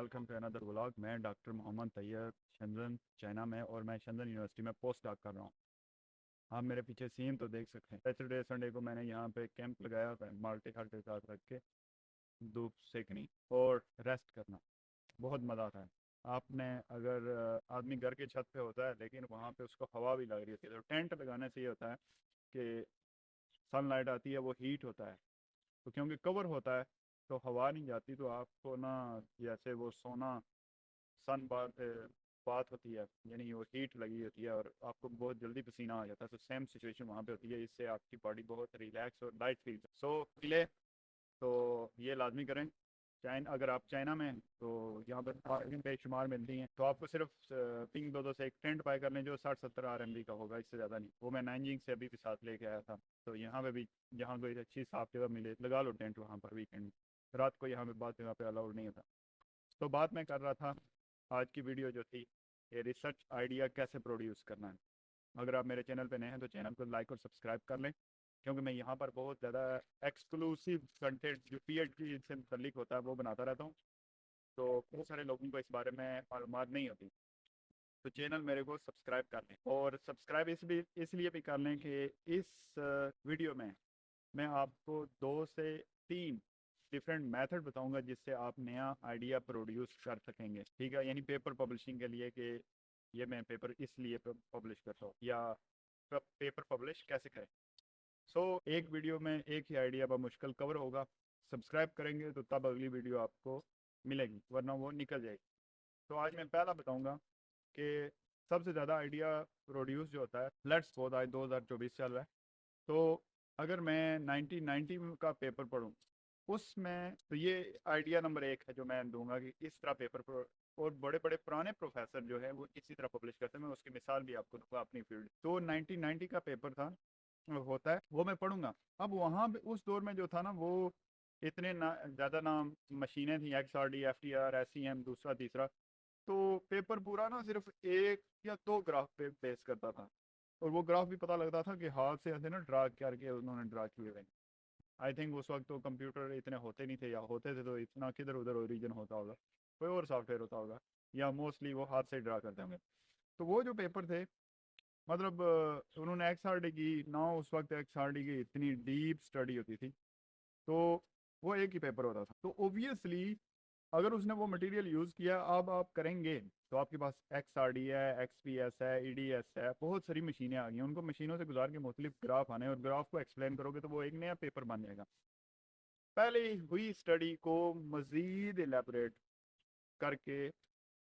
Welcome to another vlog. मैं doctor Mohammad Tayyab Shenzhen China में, और मैं शंजन यूनिवर्सिटी में पोस्ट डॉक कर रहा हूँ। आप मेरे पीछे सीन तो देख सकते हैं। सैटरडे संडे को मैंने यहाँ पे कैंप लगाया हुआ है, माल्टे खाल्टे साथ रख के धूप सेकनी और रेस्ट करना। बहुत मज़ा आता है। आपने अगर आदमी घर के छत पे होता है लेकिन वहाँ पे उसको हवा भी लग रही होती है, तो टेंट लगाने से ये होता है कि सनलाइट आती है, वो हीट होता है, तो क्योंकि कवर होता है तो हवा नहीं जाती, तो आपको ना जैसे वो सोना सन बात बात होती है, यानी वो हीट लगी होती है और आपको बहुत जल्दी पसीना आ जाता है। तो सेम सिचुएशन वहाँ पे होती है, इससे आपकी बॉडी बहुत रिलैक्स और लाइट फील। सो पहले तो ये लाजमी करें। चाइना, अगर आप चाइना में हैं तो यहाँ पर बार्गेन बेशुमार मिलती हैं, तो आपको सिर्फ पिंग दो से एक टेंट बाय कर लें जो 60-70 RMB का होगा, इससे ज़्यादा नहीं। वो मैं नाइनजिंग से अभी भी साथ लेके आया था। तो यहाँ पे भी जहाँ कोई अच्छी साफ जगह मिले लगा लो टेंट वहाँ पर वीकेंड। रात को यहाँ पे बात जगह पे अलाउड नहीं होता। तो बात मैं कर रहा था, आज की वीडियो जो थी, ये रिसर्च आइडिया कैसे प्रोड्यूस करना है। अगर आप मेरे चैनल पे नए हैं तो चैनल को लाइक और सब्सक्राइब कर लें, क्योंकि मैं यहाँ पर बहुत ज़्यादा एक्सक्लूसिव कंटेंट जो PhD से मुतल्लिक होता है वो बनाता रहता हूँ। तो बहुत सारे लोगों को इस बारे में मालूमात नहीं होती, तो चैनल मेरे को सब्सक्राइब कर लें। और सब्सक्राइब इसलिए भी कर लें कि इस वीडियो में मैं आपको 2 से 3 डिफरेंट मेथड बताऊंगा जिससे आप नया आइडिया प्रोड्यूस कर सकेंगे। ठीक है, यानी पेपर पब्लिशिंग के लिए कि ये मैं पेपर इसलिए पब्लिश करता हूँ, या पेपर पब्लिश कैसे करें। एक वीडियो में एक ही आइडिया पर मुश्किल कवर होगा। सब्सक्राइब करेंगे तो तब अगली वीडियो आपको मिलेगी, वरना वो निकल जाएगी। तो आज मैं पहला बताऊंगा कि सबसे ज़्यादा आइडिया प्रोड्यूस जो होता है, लेट्स सपोज आज 2024 चल रहा है, तो अगर मैं 1990 का पेपर पढूं उसमें, तो ये आइडिया नंबर 1 है जो मैं दूंगा कि इस तरह पेपर। और बड़े बड़े पुराने प्रोफेसर जो है वो इसी तरह पब्लिश करते हैं। मैं उसकी मिसाल भी आपको दूंगा अपनी फील्ड। तो 1990 का पेपर था, होता है, वो मैं पढ़ूंगा। अब वहाँ पे उस दौर में जो था ना, वो इतने ना ज़्यादा ना मशीनें थी, XRD, FTR, SEM, दूसरा तीसरा। तो पेपर पूरा ना सिर्फ 1 या 2 ग्राफ पे बेस करता था, और वो ग्राफ भी पता लगता था कि हाथ से ऐसे ना ड्रा करके उन्होंने ड्रा किए हुए। आई थिंक उस वक्त तो कंप्यूटर इतने होते नहीं थे, या होते थे तो इतना किधर उधर ओरिजिन होता होगा, कोई और सॉफ्टवेयर होता होगा, या मोस्टली वो हाथ से ड्रा करते होंगे। तो वो जो पेपर थे, मतलब उन्होंने XRD की ना, उस वक्त XRD की इतनी डीप स्टडी होती थी, तो वो एक ही पेपर होता था। तो ओबियसली अगर उसने वो मटेरियल यूज़ किया, अब आप करेंगे तो आपके पास XRD है, XPS है, EDS है, बहुत सारी मशीनें आ गई हैं। उनको मशीनों से गुजार के मुख्तलिफ ग्राफ आने, और ग्राफ को एक्सप्लेन करोगे तो वो एक नया पेपर बन जाएगा। पहले हुई स्टडी को मज़ीद एलेबरेट करके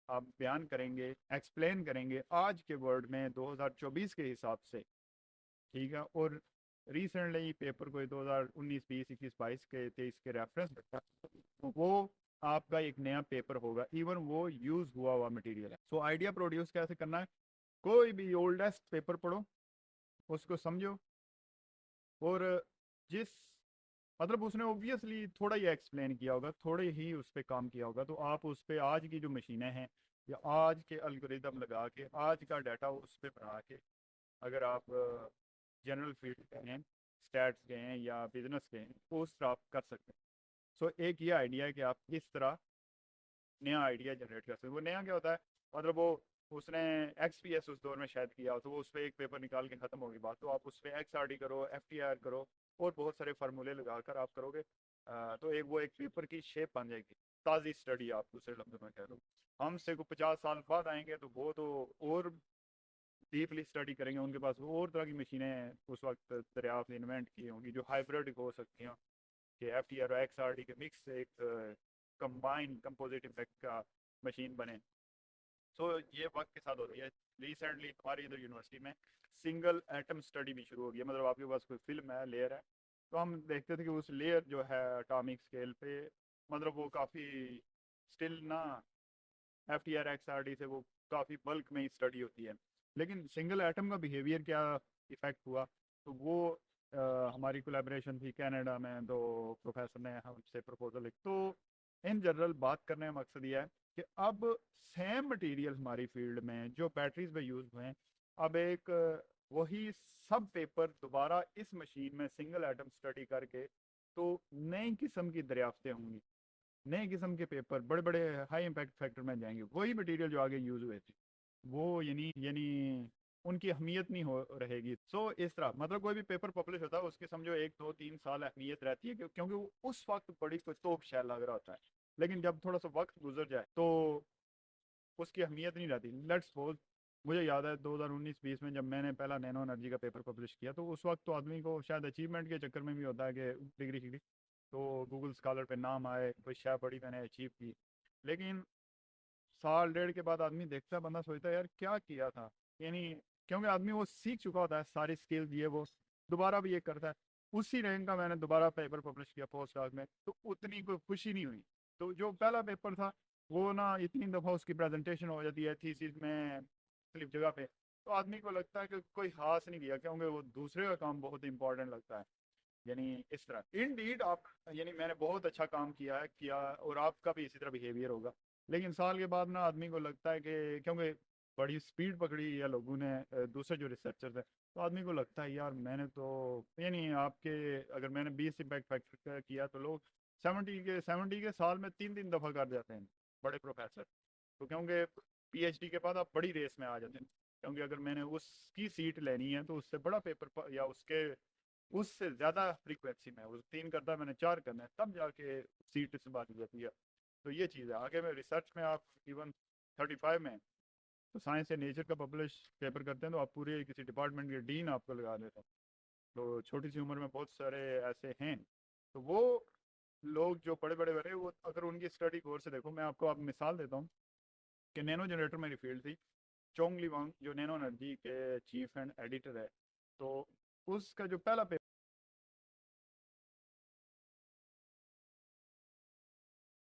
आप बयान करेंगे, एक्सप्लेन करेंगे आज के वर्ड में 2024 के हिसाब से। ठीक है, और रिसेंटली पेपर कोई 2019, 20, 21, 22 के 23 के रेफरेंस, वो आपका एक नया पेपर होगा, इवन वो यूज हुआ हुआ मटेरियल है। सो आइडिया प्रोड्यूस कैसे करना है, कोई भी ओल्डेस्ट पेपर पढ़ो, उसको समझो, और जिस, मतलब उसने ओबियसली थोड़ा ही एक्सप्लेन किया होगा, थोड़े ही उस पर काम किया होगा, तो आप उस पर आज की जो मशीनें हैं या आज के अलगोरिदम लगा के आज का डाटा उस पर बना के, अगर आप जनरल फील्ड के हैं, स्टैट्स के हैं या बिजनेस के हैं, तो उस तरह आप कर सकते हैं। एक ये आइडिया है कि आप किस तरह नया आइडिया जनरेट कर सकते हैं। वो नया क्या होता है, मतलब वो उसने XPS उस दौर में शायद किया हो, तो वो उस पर एक पेपर निकाल के ख़त्म होगी बात, तो आप उस पर XRD करो, FTR करो, और बहुत सारे फार्मूले लगाकर आप करोगे, तो एक पेपर की शेप बन जाएगी। ताज़ी स्टडी, आप दूसरे लफ्ज़ों में कह लो। हमसे को 50 साल बाद आएंगे तो वो तो और डीपली स्टडी करेंगे, उनके पास और तरह की मशीनें उस वक्त दरियाफ्त इन्वेंट की होंगी जो हाइब्रिड हो सकती हैं, कि FTR और XRD के मिक्स से एक कंबाइन कंपोजिट इफेक्ट का मशीन बने। ये वक्त के साथ होती है। रिसेंटली हमारी इधर यूनिवर्सिटी में सिंगल एटम स्टडी भी शुरू हो गई है। मतलब आपके पास कोई फिल्म है, लेयर है, तो हम देखते थे कि उस लेयर जो है एटॉमिक स्केल पे, मतलब वो काफ़ी स्टिल ना FTR XRD से वो काफ़ी बल्क में ही स्टडी होती है। लेकिन सिंगल एटम का बिहेवियर क्या इफ़ेक्ट हुआ, तो वो हमारी कोलैबोरेशन थी कनाडा में, तो प्रोफेसर ने हमसे प्रपोजल लिख, तो इन जनरल बात करने का मकसद ये है कि अब सेम मटेरियल हमारी फील्ड में जो बैटरीज में यूज़ हुए हैं, अब एक वही सब पेपर दोबारा इस मशीन में सिंगल एटम स्टडी करके तो नई किस्म की दरियाफ्तें होंगी। नए किस्म के पेपर बड़े बड़े हाई इम्पैक्ट फैक्टर में जाएंगे, वही मटेरियल जो आगे यूज़ हुए थे वो यानी यानी उनकी अहमियत नहीं हो रहेगी। सो इस तरह मतलब कोई भी पेपर पब्लिश होता है उसके समझो 1 2 3 साल अहमियत रहती है, क्योंकि वो उस वक्त बड़ी कोई तोप शैल लग रहा होता है, लेकिन जब थोड़ा सा वक्त गुजर जाए तो उसकी अहमियत नहीं रहती। लेट्स सपोज मुझे याद है 2019-20 में जब मैंने पहला नैनो एनर्जी का पेपर पब्लिश किया, तो उस वक्त तो आदमी को शायद अचीवमेंट के चक्कर में भी होता है कि डिग्री शिग्री तो गूगल स्कॉलर पे नाम आए, कोई शय बड़ी मैंने अचीव की। लेकिन साल डेढ़ के बाद आदमी देखता है, बंदा सोचता है यार क्या किया था, यानी क्योंकि आदमी वो सीख चुका होता है सारी स्किल्स ये वो, दोबारा भी ये करता है। उसी रैंक का मैंने दोबारा पेपर पब्लिश किया पोस्ट डॉक में, तो उतनी कोई खुशी नहीं हुई। तो जो पहला पेपर था वो ना इतनी दफ़ा उसकी प्रेजेंटेशन हो जाती है थीसिस में मुख्तलिफ जगह पे, तो आदमी को लगता है कि कोई खास नहीं किया, क्योंकि वो दूसरे का काम बहुत इंपॉर्टेंट लगता है। यानी इस तरह इन डीड आप यानी मैंने बहुत अच्छा काम किया है किया, और आपका भी इसी तरह बिहेवियर होगा। लेकिन साल के बाद ना आदमी को लगता है कि क्योंकि बड़ी स्पीड पकड़ी या लोगों ने दूसरे जो रिसर्चर्स हैं, तो आदमी को लगता है यार मैंने तो यानी आपके अगर मैंने 20 इम्पैक्ट फैक्टर किया तो लोग 70 के साल में 3 3 दफ़ा कर जाते हैं बड़े प्रोफेसर। तो क्योंकि पीएचडी के बाद आप बड़ी रेस में आ जाते हैं, क्योंकि अगर मैंने उसकी सीट लेनी है तो उससे बड़ा पेपर या उसके उससे ज़्यादा फ्रीक्वेंसी में वो 3 करता, मैंने 4 करना है, तब जाके सीट से बात जाती है। तो ये चीज़ है। आगे में रिसर्च में आप इवन 35 में तो साइंस या नेचर का पब्लिश पेपर करते हैं तो आप पूरे किसी डिपार्टमेंट के डीन आपको लगा देते हैं। तो छोटी सी उम्र में बहुत सारे ऐसे हैं। तो वो लोग जो बड़े बड़े बड़े वो अगर उनकी स्टडी कोर्स से देखो, मैं आपको आप मिसाल देता हूँ कि नैनो जनरेटर मेरी फील्ड थी। चोंग ली वांग जो नैनो एनर्जी के चीफ एंड एडिटर है, तो उसका जो पहला